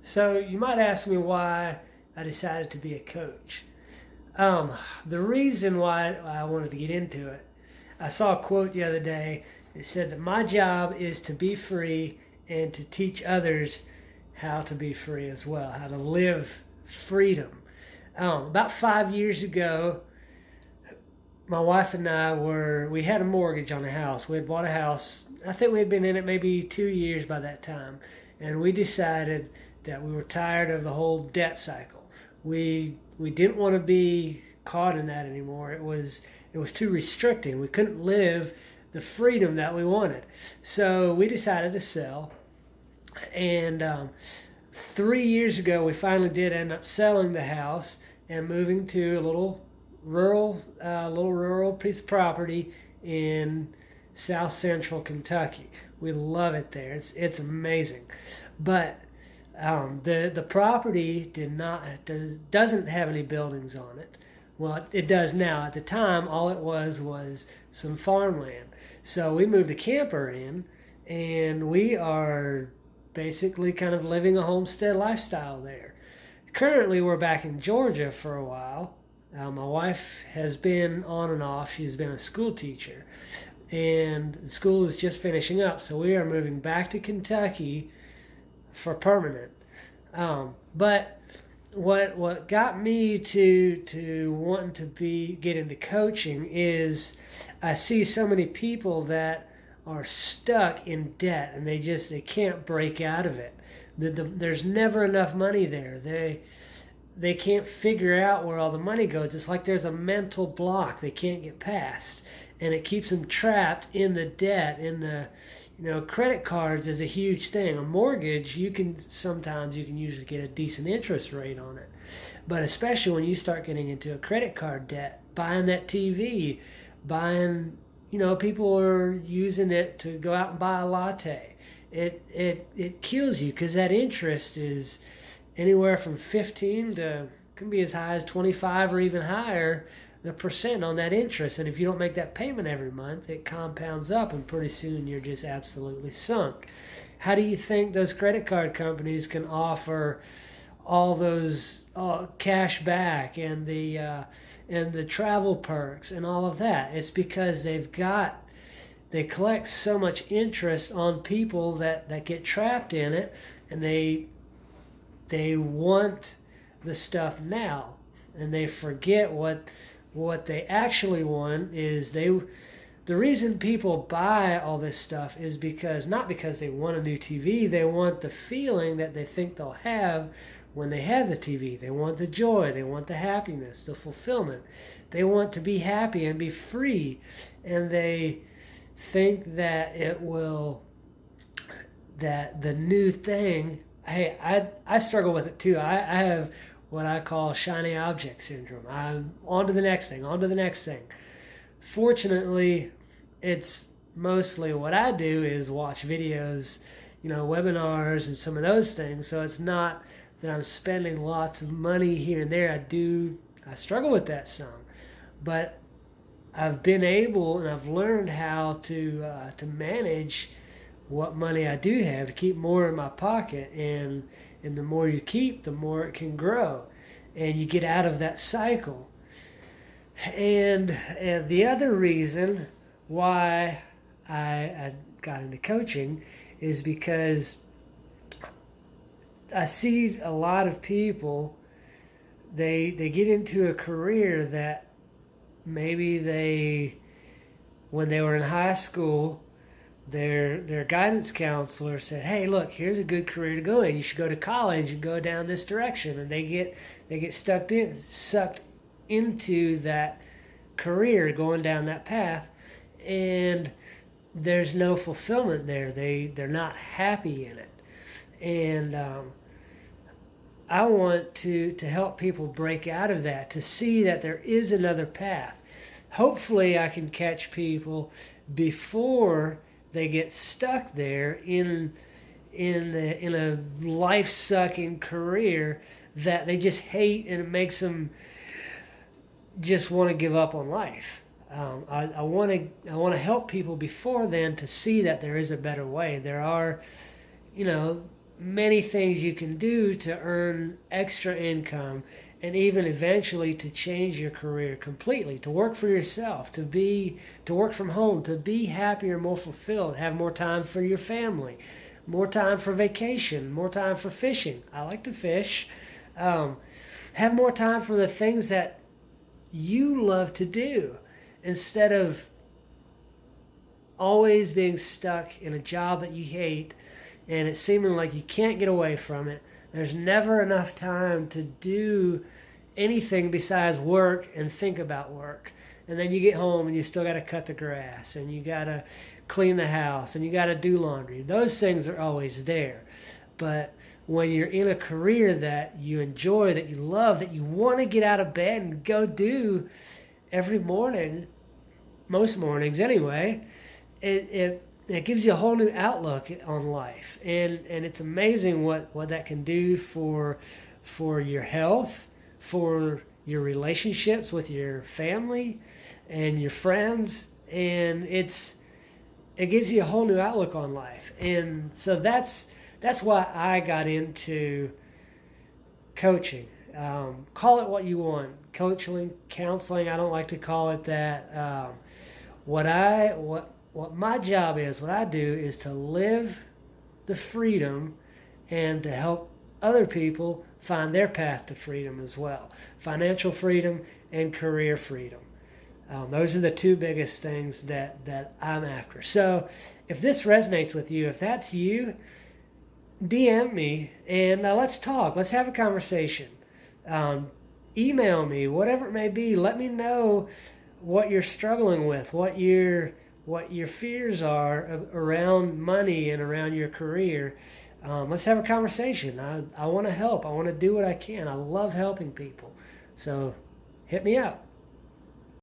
So you might ask me why I decided to be a coach. The reason why I wanted to get into it, I saw a quote the other day. It said that my job is to be free and to teach others how to be free as well, how to live freedom. About 5 years ago, my wife and we had a mortgage on a house. We had bought a house. I think we had been in it maybe 2 years by that time. And we decided that we were tired of the whole debt cycle. We didn't want to be caught in that anymore. It was too restricting. We couldn't live the freedom that we wanted. So we decided to sell. And 3 years ago, we finally did end up selling the house and moving to a little rural piece of property in South Central Kentucky. We love it there. It's amazing, but the property doesn't have any buildings on it. Well, it does now. At the time, all it was some farmland. So we moved a camper in, and we are basically kind of living a homestead lifestyle there. Currently, we're back in Georgia for a while. My wife has been on and off. She's been a school teacher, and school is just finishing up. So we are moving back to Kentucky for permanent. But what got me to wanting to get into coaching is I see so many people that are stuck in debt and they can't break out of it. There's never enough money there. They can't figure out where all the money goes. It's like there's a mental block they can't get past, and it keeps them trapped in the debt. Credit cards is a huge thing. A mortgage, you can usually get a decent interest rate on it, but especially when you start getting into a credit card debt, buying that TV, people are using it to go out and buy a latte. It kills you because that interest is anywhere from 15 to can be as high as 25 or even higher the percent on that interest. And if you don't make that payment every month, it compounds up, and pretty soon you're just absolutely sunk. How do you think those credit card companies can offer all those cash back and the travel perks and all of that? It's because they collect so much interest on people that get trapped in it, and they want the stuff now, and they forget what they actually want is the reason people buy all this stuff is not because they want a new TV. They want the feeling that they think they'll have when they have the TV. They want the joy, they want the happiness, the fulfillment. They want to be happy and be free, and they think that that the new thing. Hey, I struggle with it too. I have what I call shiny object syndrome. I'm on to the next thing, on to the next thing. Fortunately, it's mostly what I do is watch videos, webinars and some of those things. So it's not that I'm spending lots of money here and there. I struggle with that some, but I've been able and I've learned how to manage what money I do have to keep more in my pocket, and the more you keep, the more it can grow, and you get out of that cycle. And the other reason why I got into coaching is because I see a lot of people, they get into a career that maybe when they were in high school, their guidance counselor said, "Hey, look, here's a good career to go in. You should go to college and go down this direction." And they get sucked into that career, going down that path, and there's no fulfillment there. They're not happy in it, and I want to help people break out of that, to see that there is another path. Hopefully, I can catch people before they get stuck there in a life-sucking career that they just hate, and it makes them just want to give up on life. I want to help people before then to see that there is a better way. There are, many things you can do to earn extra income, and even eventually to change your career completely, to work for yourself, to work from home, to be happier, more fulfilled, have more time for your family, more time for vacation, more time for fishing. I like to fish. Um, have more time for the things that you love to do, instead of always being stuck in a job that you hate and it's seeming like you can't get away from it. There's never enough time to do anything besides work and think about work. And then you get home and you still got to cut the grass and you got to clean the house and you got to do laundry. Those things are always there. But when you're in a career that you enjoy, that you love, that you want to get out of bed and go do every morning, most mornings anyway, it gives you a whole new outlook on life, and it's amazing what that can do for your health, for your relationships with your family and your friends, and it gives you a whole new outlook on life. And so that's why I got into coaching. Call it what you want, counseling. I don't like to call it that. What my job is, what I do is to live the freedom and to help other people find their path to freedom as well. Financial freedom and career freedom. Those are the two biggest things that I'm after. So if this resonates with you, if that's you, DM me and let's talk. Let's have a conversation. Email me, whatever it may be. Let me know what you're struggling with, what your fears are around money and around your career. Let's have a conversation. I want to help. I want to do what I can. I love helping people. So hit me up.